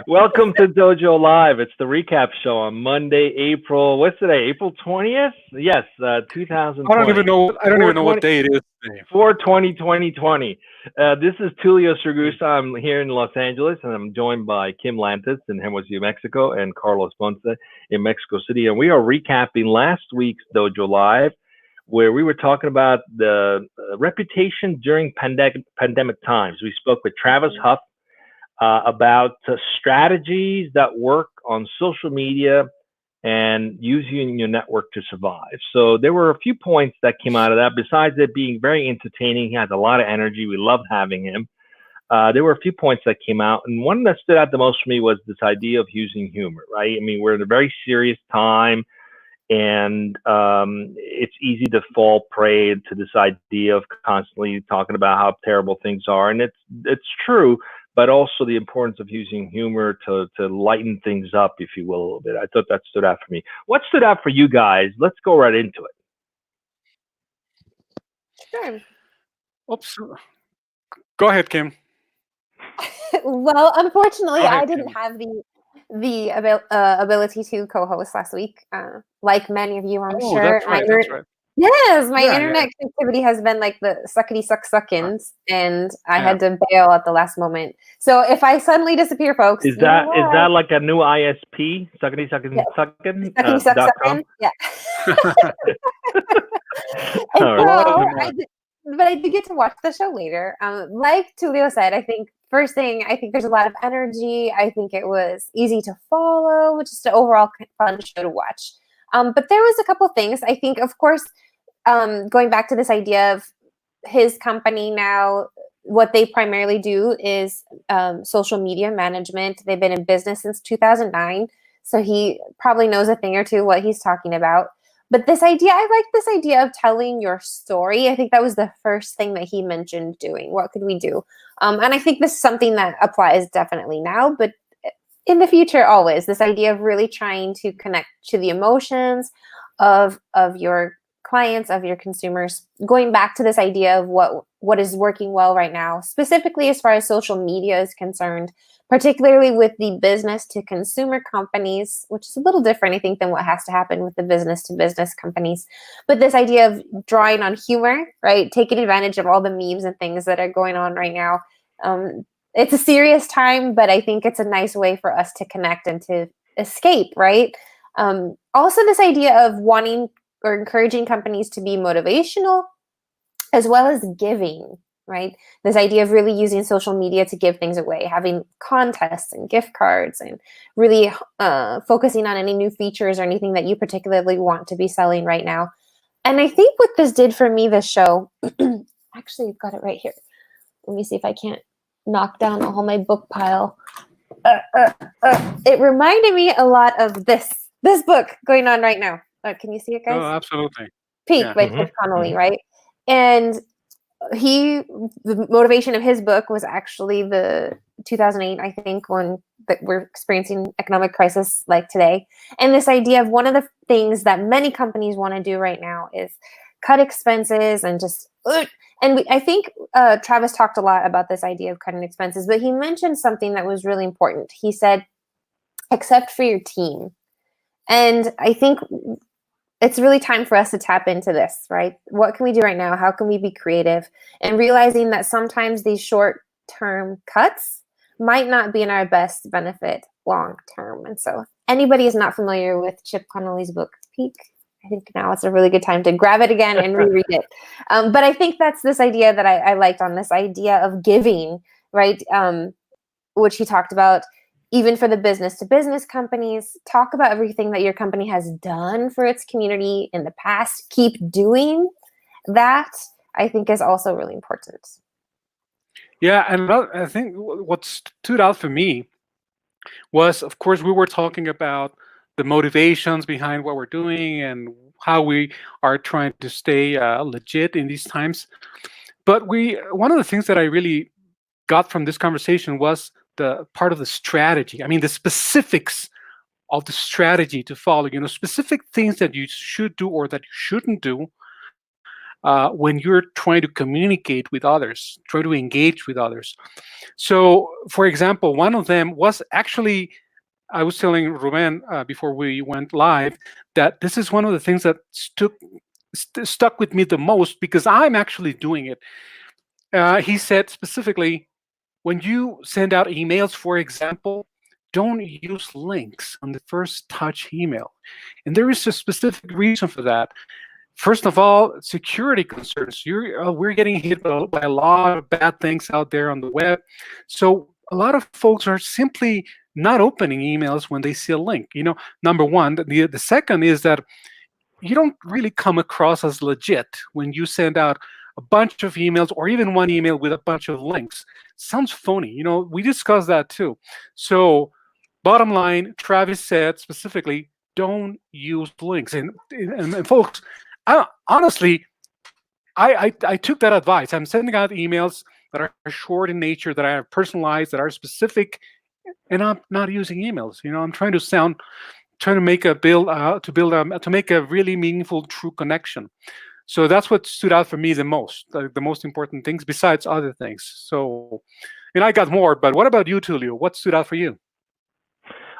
Welcome to Dojo Live. It's the recap show on Monday, April. What's today? April 20th? Yes, I don't even 2020. know. I don't even know what 420, day it is today. 420, 2020. This is Tulio Surgusa. I'm here in Los Angeles, and I'm joined by Kim Lantis in Hermosillo, Mexico, and Carlos Ponce in Mexico City. And we are recapping last week's Dojo Live, where we were talking about the reputation during pandemic times. We spoke with Travis Huff about strategies that work on social media and using your network to survive. So there were a few points that came out of that. Besides it being very entertaining, he has a lot of energy. We loved having him. There were a few points that came out, and one that stood out the most for me was this idea of using humor, right? I mean, we're in a very serious time, and it's easy to fall prey to this idea of constantly talking about how terrible things are, and it's true, but also the importance of using humor to lighten things up, if you will, a little bit. I thought that stood out for me. What stood out for you guys? Let's go right into it. Sure. Oops. Go ahead, Kim. Well, unfortunately, Go ahead, I didn't Kim. have the ability to co-host last week. Like many of you, I'm Oh, sure. that's right. That's right. Yes, my Yeah, internet connectivity has been like the suckety suck-suckins, and I Yeah. had to bail at the last moment. So if I suddenly disappear, folks, Is you know that why. like a new ISP? Suckety suckin Yeah. suckin Suckety suck dot com? suckin? Yeah. And All A lot of so them are. I did get to watch the show later. Like Tulio said, I think first thing, I think there's a lot of energy. I think it was easy to follow, just an overall fun show to watch. But there was a couple things. I think, of course, going back to this idea of his company now, what they primarily do is social media management. They've been in business since 2009, so he probably knows a thing or two what he's talking about. But this idea, I like this idea of telling your story. I think that was the first thing that he mentioned doing. What could we do? And I think this is something that applies definitely now, but in the future, always this idea of really trying to connect to the emotions of your clients, of your consumers, going back to this idea of what is working well right now, specifically as far as social media is concerned, particularly with the business to consumer companies, which is a little different, I think, than what has to happen with the business to business companies. But this idea of drawing on humor, right? Taking advantage of all the memes and things that are going on right now. It's a serious time, but I think it's a nice way for us to connect and to escape, right? Also, this idea of wanting or encouraging companies to be motivational as well as giving, right? This idea of really using social media to give things away, having contests and gift cards, and really focusing on any new features or anything that you particularly want to be selling right now. And I think what this did for me, this show, actually, I've got it right here. Let me see if I can't knock down all my book pile. It reminded me a lot of this book going on right now. Can you see it, guys? Oh, absolutely. Peak Yeah. by Chip Connolly, right? And the motivation of his book was actually the 2008, I think, when we're experiencing economic crisis like today. And this idea of one of the things that many companies want to do right now is cut expenses and just I think Travis talked a lot about this idea of cutting expenses, but he mentioned something that was really important. He said, except for your team. And I think it's really time for us to tap into this, right? What can we do right now? How can we be creative? And realizing that sometimes these short-term cuts might not be in our best benefit long-term. And so anybody is not familiar with Chip Connolly's book, Peak, I think now it's a really good time to grab it again and reread it. But I think that's this idea that I liked on this idea of giving, right? Which he talked about, even for the business to business companies, talk about everything that your company has done for its community in the past. Keep doing that, I think, is also really important. Yeah, and I think what stood out for me was, of course, we were talking about the motivations behind what we're doing and how we are trying to stay legit in these times. But one of the things that I really got from this conversation was the part of the strategy. I mean, the specifics of the strategy to follow, specific things that you should do or that you shouldn't do. when you're trying to communicate with others, try to engage with others. So, for example, one of them was actually, I was telling Ruben before we went live that this is one of the things that stuck with me the most because I'm actually doing it. He said specifically, when you send out emails, for example, don't use links on the first touch email. And there is a specific reason for that. First of all, security concerns. We're getting hit by a lot of bad things out there on the web. So a lot of folks are simply not opening emails when they see a link. Number one. The second is that you don't really come across as legit when you send out a bunch of emails or even one email with a bunch of links. Sounds phony. We discussed that too. So bottom line, Travis said specifically, don't use links. And folks, honestly, I took that advice. I'm sending out emails that are short in nature, that are personalized, that are specific, and I'm not using emails. I'm trying to make to make a really meaningful, true connection. So that's what stood out for me the most, the most important things besides other things. So, and I got more, but what about you, Tulio? What stood out for you?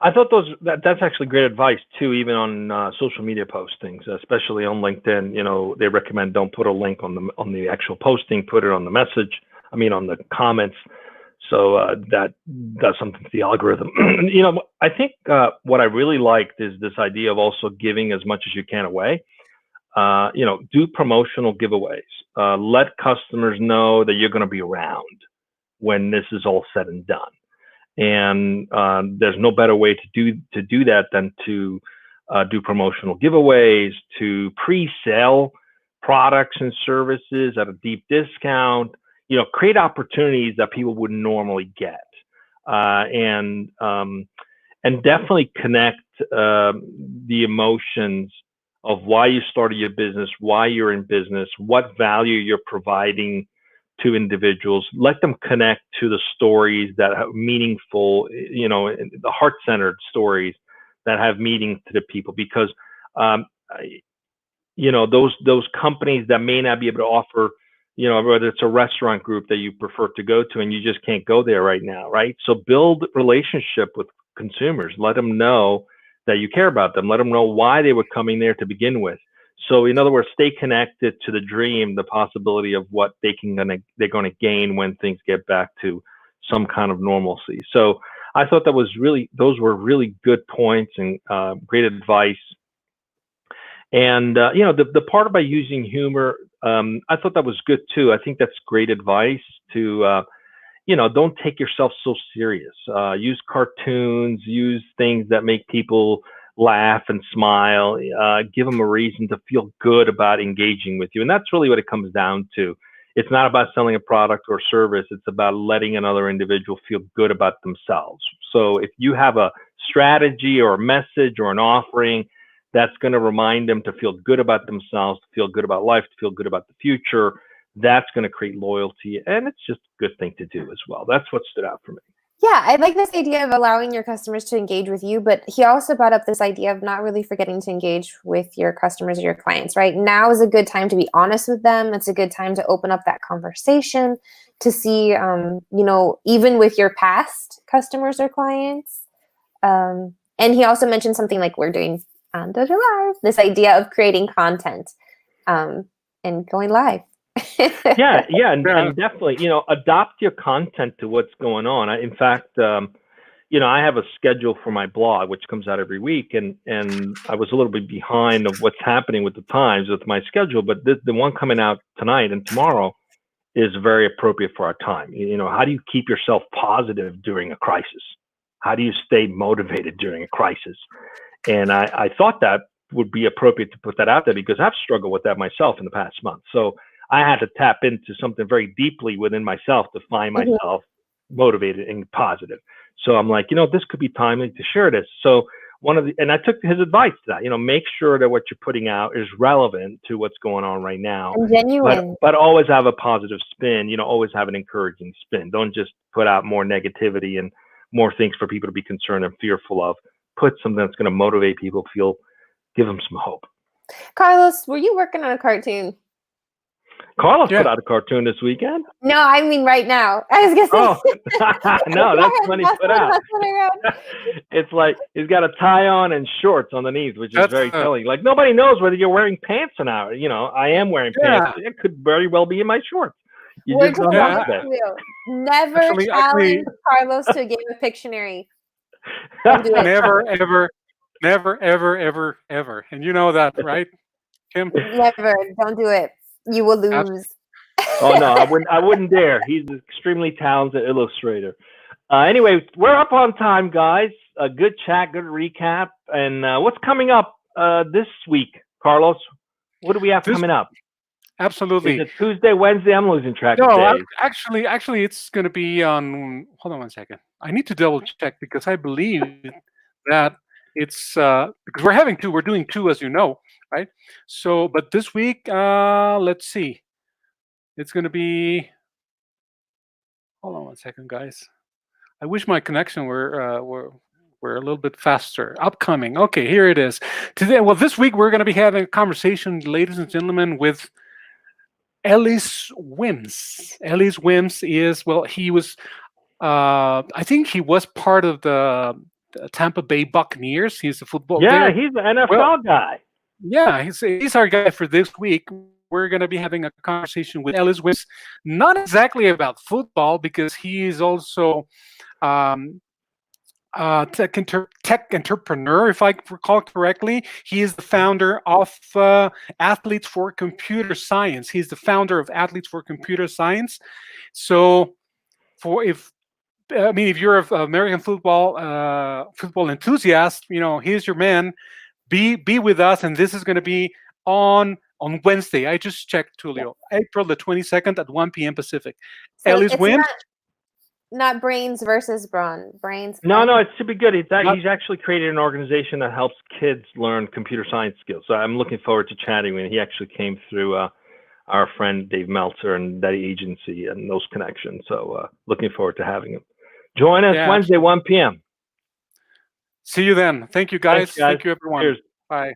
I thought that's actually great advice too, even on social media postings, especially on LinkedIn. They recommend don't put a link on the actual posting, put it on the message. On the comments. So that does something to the algorithm. I think what I really liked is this idea of also giving as much as you can away. Do promotional giveaways. Let customers know that you're going to be around when this is all said and done. And there's no better way to do that than to do promotional giveaways, to pre-sell products and services at a deep discount. Create opportunities that people wouldn't normally get, and definitely connect the emotions of why you started your business, why you're in business, what value you're providing to individuals. Let them connect to the stories that are meaningful, the heart-centered stories that have meaning to the people, because those companies that may not be able to offer, whether it's a restaurant group that you prefer to go to and you just can't go there right now, right? So build relationship with consumers. Let them know that you care about them. Let them know why they were coming there to begin with. So in other words, stay connected to the dream, the possibility of what they're going to gain when things get back to some kind of normalcy. So I thought those were really good points and great advice. And the part about using humor, I thought that was good too. I think that's great advice to, don't take yourself so serious. Use cartoons, use things that make people laugh and smile. Give them a reason to feel good about engaging with you. And that's really what it comes down to. It's not about selling a product or service. It's about letting another individual feel good about themselves. So if you have a strategy or a message or an offering that's going to remind them to feel good about themselves, to feel good about life, to feel good about the future, that's going to create loyalty. And it's just a good thing to do as well. That's what stood out for me. Yeah, I like this idea of allowing your customers to engage with you, but he also brought up this idea of not really forgetting to engage with your customers or your clients, right? Now is a good time to be honest with them. It's a good time to open up that conversation to see, even with your past customers or clients. And he also mentioned something like we're doing on Dojo Live, this idea of creating content and going live. Yeah, and definitely, adopt your content to what's going on. In fact, I have a schedule for my blog, which comes out every week, and I was a little bit behind of what's happening with the times with my schedule, but the one coming out tonight and tomorrow is very appropriate for our time. How do you keep yourself positive during a crisis? How do you stay motivated during a crisis? And I thought that would be appropriate to put that out there because I've struggled with that myself in the past month. So I had to tap into something very deeply within myself to find myself motivated and positive. So I'm like, this could be timely to share this. So and I took his advice to that, make sure that what you're putting out is relevant to what's going on right now. And genuine. But always have a positive spin, always have an encouraging spin. Don't just put out more negativity and more things for people to be concerned and fearful of. Put something that's going to motivate people, give them some hope. Carlos, were you working on a cartoon? Carlos Yeah. put out a cartoon this weekend. No, I mean right now. I was gonna say. Oh, no, that's when he put out. It's like he's got a tie on and shorts underneath, which is That's, very telling. Like nobody knows whether you're wearing pants or not. You know, I am wearing pants. It could very well be in my shorts. You We're just don't talking know about that. Julio. Never Actually- challenge Carlos to a game of Pictionary. Don't do it. Never, ever, never, ever, ever, ever. And you know that, right, Kim? Never. Don't do it. You will lose. Oh no, I wouldn't dare. He's an extremely talented illustrator. Anyway, we're up on time, guys. A good chat, good recap, and what's coming up this week, Carlos? What do we have coming up? Absolutely. Is it Tuesday, Wednesday? I'm losing track of No, days. actually, it's going to be on. Hold on one second. I need to double check because I believe that it's because we're having two. We're doing two, as you know, right? So, but this week, let's see. It's going to be. Hold on one second, guys. I wish my connection were a little bit faster. Upcoming. Okay, here it is. Today, well, this week we're going to be having a conversation, ladies and gentlemen, with Ellis Wims. Ellis Wims is, well, he was, I think he was part of the Tampa Bay Buccaneers. He's a football. Yeah, he's an NFL guy. Yeah, he's our guy for this week. We're going to be having a conversation with Ellis Wims, not exactly about football, because he is also tech entrepreneur, if I recall correctly. He is the founder of Athletes for Computer Science. He's the founder of Athletes for Computer Science. So, if you're an American football enthusiast, he's your man. Be with us, and this is going to be on Wednesday. I just checked, Tulio. April the 22nd at 1 p.m. Pacific. So Ellis it's Wims. Not brains versus brawn. Brains. No, it should be good. He's actually created an organization that helps kids learn computer science skills. So I'm looking forward to chatting with him. He actually came through our friend Dave Meltzer and that agency and those connections. So looking forward to having him. Join us Wednesday, 1 p.m. See you then. Thank you, guys. Thanks, guys. Thank you, everyone. Cheers. Bye.